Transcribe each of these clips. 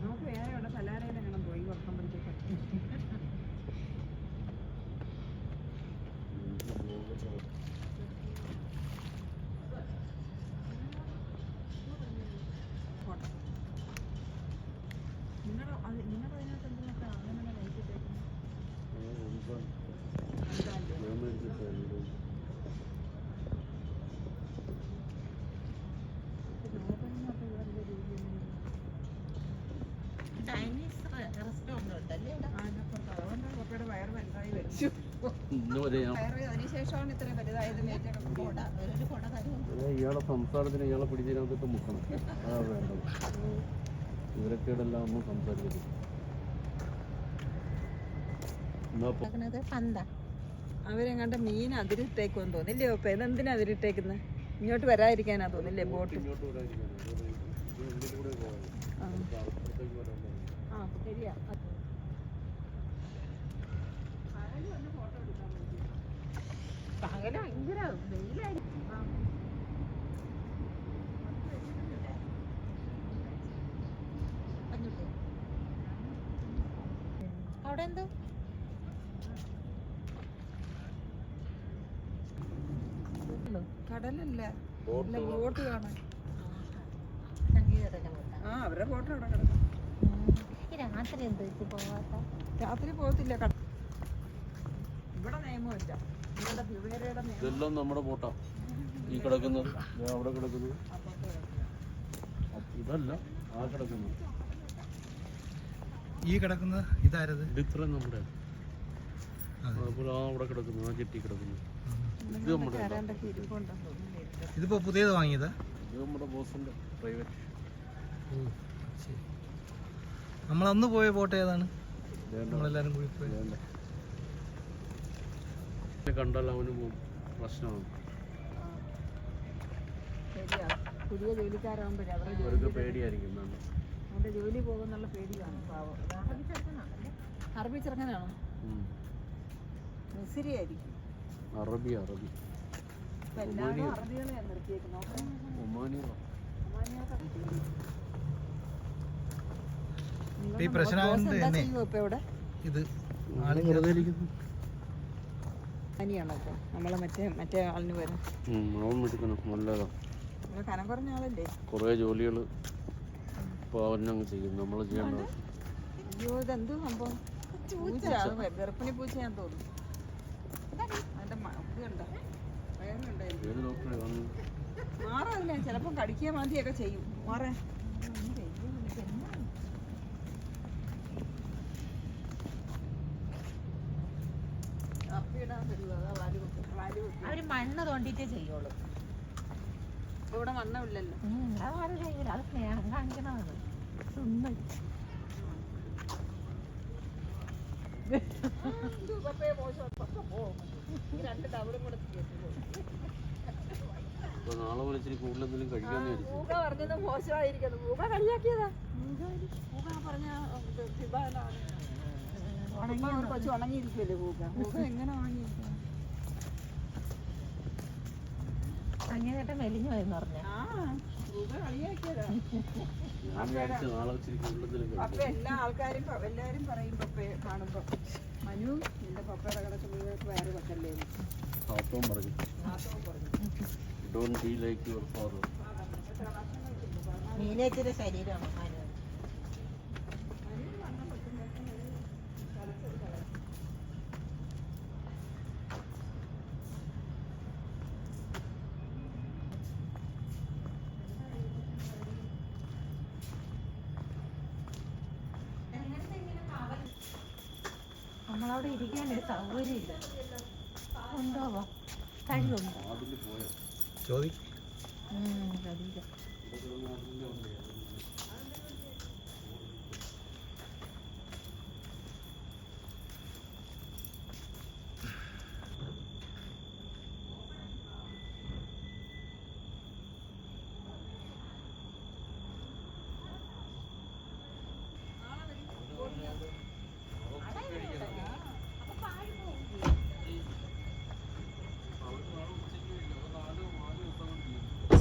നമുക്ക് വേറെ ഇവിടെ പലാരയിൽ എങ്ങനെ പോയി കുറക്കുമ്പോഴത്തേക്ക് നിങ്ങളുടെ അതിനകത്ത് എന്തൊക്കെ അങ്ങനെ നയിച്ചിട്ടേക്കുന്നു ഇയാളെ സംസാരത്തിന് ഇയാളെ പിടിച്ചതിനകത്തിട്ട് മുക്കണം. അതാ വേണ്ടത്. ഇവരൊക്കെയെല്ലാം ഒന്നും സംസാരിക്കരുത്. അവരെങ്ങാണ്ട് മീൻ അതിരിട്ടേക്കുമെന്ന് തോന്നില്ലേ? ഇപ്പൊ ഇതെന്തിനാ അതിരിട്ടേക്കുന്നത്? ഇങ്ങോട്ട് വരാതിരിക്കാനാ തോന്നില്ലേ ബോട്ട്? ആ ശരിയാ. പകല് ഭയങ്കര വെയിലായിരിക്കും. അവിടെ എന്തോ കടലല്ല, ബോട്ട് കാണാൻ. ആ അവരുടെ ബോട്ട് അവിടെ കിടക്കും. രാത്രി പോകത്തില്ല. ഇവിടെ നിയമമില്ല. ഇതെല്ലാം നമ്മുടെ ബോട്ടാ. ഈ കിടക്കുന്നത്, അവിടെ കിടക്കുന്നത് ഇതല്ല, ആ കിടക്കുന്നത്. ഈ കിടക്കുന്നത് ഇതാരത്? ഇത്രയും നമ്മുടെ അതുപോലെ ആ അവിടെ കിടക്കുന്നു, ആ ചെട്ടി കിടക്കുന്നു. ഇത് നമ്മുടെ ഇതിപ്പോ പുതിയത് വാങ്ങിയതാ? ഇത് നമ്മുടെ ബോസിന്റെ പ്രൈവറ്റ്. നമ്മളന്ന് പോയ ബോട്ട് ഏതാണ്? നമ്മളെല്ലാരും കൂടി പോയി. കണ്ടാൽ അവന് പ്രശ്നമാണ്. പുതിയ ജോലിക്കാരാകുമ്പോഴേ അവർക്ക് പേടിയായിരിക്കും. അവന്റെ ജോലി പോകുന്നുള്ള പേടിയാണ്. അറബി ചെറുക്കനാണോ? മിസിരിയായിരിക്കും. അറബി അറബി എല്ലാവരും അറബികളെ നിർത്തിയേക്കുന്നു. ഈ പ്രശ്നം ഇത് പനിയാണോ ഇപ്പൊ? നമ്മളെ മറ്റേ ആളിന് വരും. കനം കുറഞ്ഞ ആളല്ലേ? കൊറേ ജോലികള് ചെയ്യും. നമ്മള് ചെയ്യേണ്ട. അയ്യോ ഇതെന്ത് സംഭവം? പൂച്ച, ഗർഭിണി പൂച്ചയാന്ന് തോന്നുന്നു. അതിന്റെ മാറില്ല, ചിലപ്പോ കടിക്കുക മാതിരിയൊക്കെ ചെയ്യും. മാറേ അവര് മണ്ണ് തോണ്ടിട്ടേ ചെയ്യുള്ളൂ. ഇവിടെ മണ്ണമില്ലല്ലോ. അതാരും ചെയ്യില്ല. അത് സ്നേഹം കാണിക്കണതാണ്. നാളെ വിളിച്ചിട്ട് കൂടുതലെന്തെങ്കിലും കഴിക്കാന്ന് പറഞ്ഞത് മോശമായിരിക്കുന്നു. പൂക കളിയാക്കിയതാ. കൊച്ചു ഉണങ്ങിയിരിക്കുമല്ലേ പൂക? പൂക എങ്ങനെ ഉണങ്ങിയിരിക്കും? അങ്ങനെ മെലിഞ്ഞു പോയെന്ന് പറഞ്ഞ അപ്പൊ എല്ലാ ആൾക്കാരും എല്ലാരും പറയും പപ്പ കാണുമ്പോ, മനു നിന്റെ പപ്പയുടെ കിടക്കുന്നത് വേറെ വെക്കല്ലേ? മീനേച്ചിന്റെ ശരീരമാണ് മനു. നമ്മളവിടെ ഇരിക്കാനൊരു സൗകര്യമില്ല. ഉണ്ടോവാ? കഴിവുണ്ടോ? ചോദിക്കും.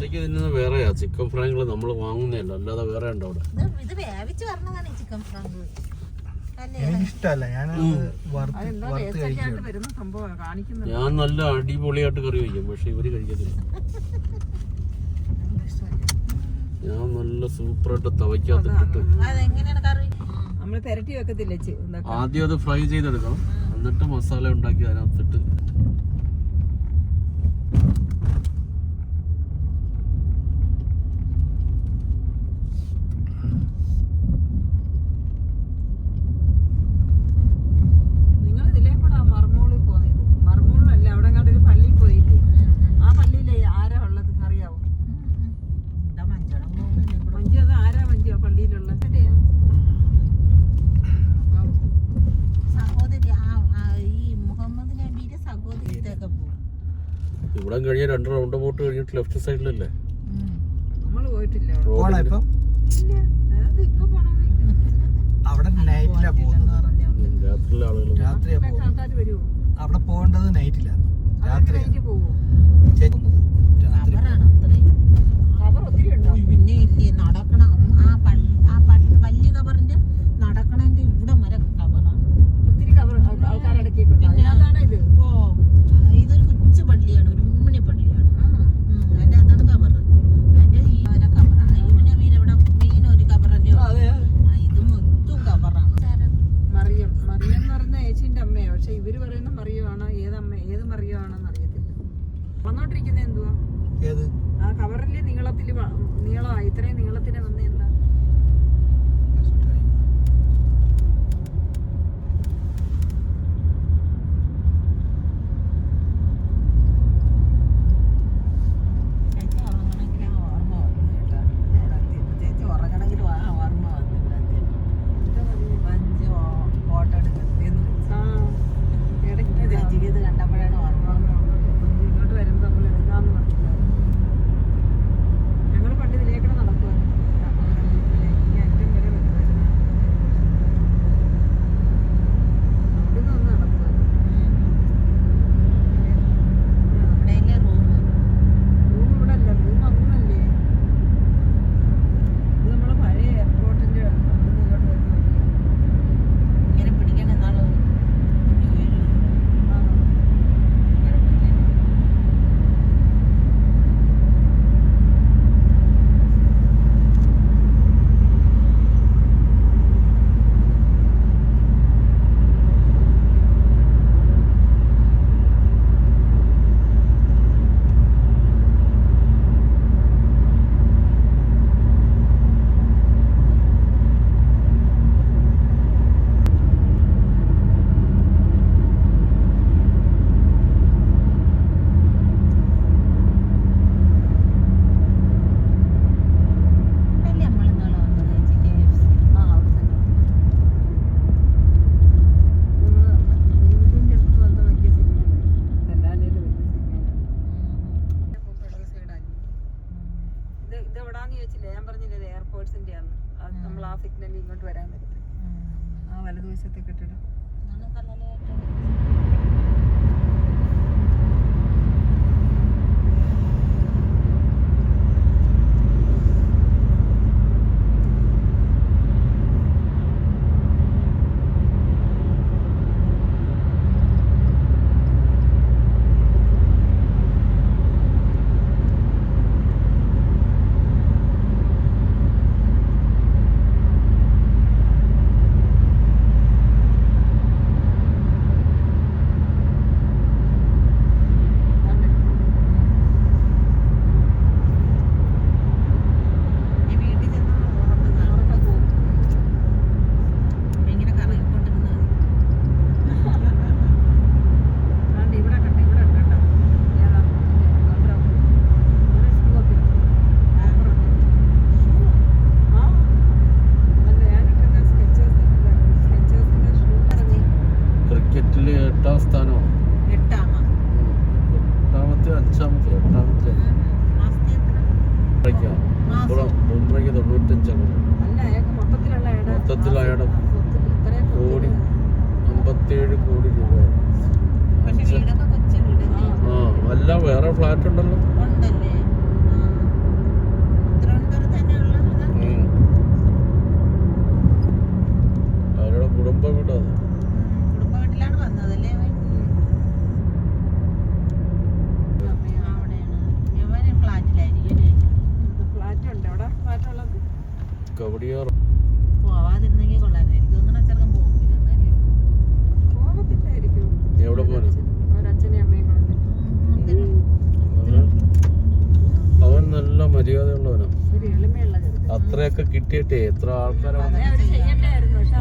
ഉച്ചയ്ക്ക് തിന്നുന്നത് വേറെയാ. ചിക്കൻ ഫ്രൈകൾ നമ്മൾ വാങ്ങുന്നതല്ല, അല്ലാതെ വേറെ ഉണ്ടോ അവിടെ? ഇത് വേവിച്ച് പറഞ്ഞതാണ് ഈ ചിക്കൻ ഫ്രാങ്ക്. എനിക്കിഷ്ടമല്ല, ഞാൻ വറുത്ത് അതെന്താ വറുത്ത് ടേസ്റ്റ് ആയിട്ട് കഴിക്കും. വരുന്ന സംഭവമാണ് കാണിക്കുന്നത്. ഞാൻ നല്ല അടിപൊളിയായിട്ട് കറി വയ്ക്കും, പക്ഷെ ഇവര് കഴിക്കത്തില്ല. ഞാൻ നല്ല സൂപ്പറായിട്ട് തവയ്ക്കകത്തിട്ടിട്ട് അതെങ്ങനെയാണ് കറി? നമ്മള് പെരട്ടി വെക്കത്തില്ലേ ആദ്യം അത് ഫ്രൈ ചെയ്തെടുക്കണം, എന്നിട്ട് മസാല ഉണ്ടാക്കി അതിനകത്തിട്ട് നിങ്ങൾ ഇതിലേ കൂടെ മർമൂളിൽ പോകുന്നത്. മർമൂളിലല്ല, അവിടെ കണ്ട ഒരു പള്ളിയിൽ പോയില്ലേ? ആ പള്ളിയിലെ ആരാ ഉള്ളത് അറിയാവോ? മഞ്ജു, അത് ആരാ മഞ്ജു ആ പള്ളിയിലുള്ള? സഹോദരി ഈ മുഹമ്മദ് നബിയുടെ സഹോദരിയൊക്കെ പോകും. ഇവിടെ കഴിഞ്ഞ 2 റൗണ്ട് ബോട്ട് കഴിഞ്ഞിട്ട് ലെഫ്റ്റ് സൈഡിലല്ലേ? നമ്മള് പോയിട്ടില്ല പോണോ ഇപ്പം? ഇല്ല, അത് ഇപ്പൊ പോണോന്നില്ല. അവിടെ നൈറ്റിലാ പോകുന്നത്. രാത്രിയിലെ ആളുകൾ രാത്രിയാ പോകുന്നത്. ആൾക്കാർ വരുമോ? അവിടെ പോകേണ്ടത് നൈറ്റില്ല, രാത്രി എനിക്ക് പോവോ? കബറാണ് അത്രയും. കബർ ഒത്തിരി ഉണ്ടോ? പിന്നെ ഇല്ലേ നടക്കണം. വലിയ കബറിന്റെ നടക്കണതിന്റെ ഇവിടം വരെ കബറാണ്. ഒത്തിരി കബർ ആൾക്കാരടക്കിയിട്ടുണ്ട്. അതിനകത്താണ് ഇത്. ഓ, ഇതൊരു കൊച്ചു പള്ളിയാണ്, ഒരു ഉമ്മിണി പള്ളിയാണ്. അതിന്റെ അകത്താണ് കബർ. അതിന്റെ ഈ വരെ കബറാണ്. ഇവിടെ മെയിൻ ഒരു കബറല്ലേ ഉള്ളൂ. ഇത് മൊത്തം കബറാണ്. മറിയം എന്ന് പറയുന്ന യേശുവിന്റെ അമ്മയാ. പക്ഷെ ഇവര് പറയുന്ന മറിയമാണോ ഏത് മറിയമാണെന്ന് അറിയത്തില്ല. വന്നോണ്ടിരിക്കുന്നത് എന്തുവാ? ഏത് ആ കവറില് നീളമാ ഇത്രയും നീളത്തിന് വന്ന എന്താ? ചേച്ചി ഉറങ്ങണമെങ്കിൽ ആ ഓർമ്മ വന്നു കേട്ടോ. ചേച്ചി ഉറങ്ങണമെങ്കിൽ ആ ഓർമ്മ വന്നു. അഞ്ച് ഫോട്ടോ എടുക്കുന്നതെന്ന് ആ ഇടയ്ക്ക് ചേച്ചിക്ക് ഇത് കണ്ടപ്പോഴാണ് ഓർമ്മ വന്നത്. ഇങ്ങോട്ട് വരുമ്പോ നമ്മൾ എടുക്കാന്ന് പറഞ്ഞില്ല. ഞങ്ങള് പണ്ട് ഇതിലേക്കൂടെ നടക്കുവായിരുന്നു. ഈ അറ്റം വരെ വരുമായിരുന്നു. അവിടുന്ന് ഒന്ന് നടക്കുവായിരുന്നു. ഇവിടെയല്ലേ റൂം? റൂം ഇവിടെ അല്ല, റൂം അങ്ങനല്ലേ. ഇത് നമ്മളെ പഴയ എയർപോർട്ടിന്റെ അവിടുന്ന് ഇങ്ങോട്ട് വരുന്ന വഴിയാ. ഇങ്ങനെ പിടിക്കണ നാള് ആ. അല്ലേ നമ്മളിന്നാള് വന്നത് ചേച്ചി KFC? ആ, അവിടെ തന്നെ. ഇതിന്റെ അടുത്ത് വന്ന വലിയ സിഗ്നലാണ്. തെല്ലാനയിലെ വലിയ സിഗ്നലാണ്. ഇടത് സൈഡാണ്. ഇത് എവിടാന്ന് ചോദിച്ചില്ലേ? ഞാൻ പറഞ്ഞില്ലേ ഇത് എയർപോർട്സിന്റെ ആണ്. നമ്മൾ ആ സിഗ്നലിൽ ഇങ്ങോട്ട് വരാൻ പറ്റും. ആ വലതുവശത്തെ കെട്ടിടം. നല്ല കല്ലലായിട്ട് എവിടെയോ പോവാതിരുന്നെങ്കിൽ കൊള്ളായിരുന്നു. എനിക്ക് തോന്നുന്നു ചെറുക്കൻ പോകില്ല. എന്നാലും പോകത്തില്ലായിരിക്കും. എവിടെ പോകാനാ? അവരച്ഛനെയും അമ്മയും കളഞ്ഞിട്ട്. അവൻ നല്ല മര്യാദയുള്ളവനാ. ഒരു എളിമയുള്ള ചെറുക്കൻ. അത്രയൊക്കെ കിട്ടിയിട്ടേ എത്ര ആൾക്കാരാണ്. അവര് ചെയ്യണ്ടായിരുന്നു. പക്ഷെ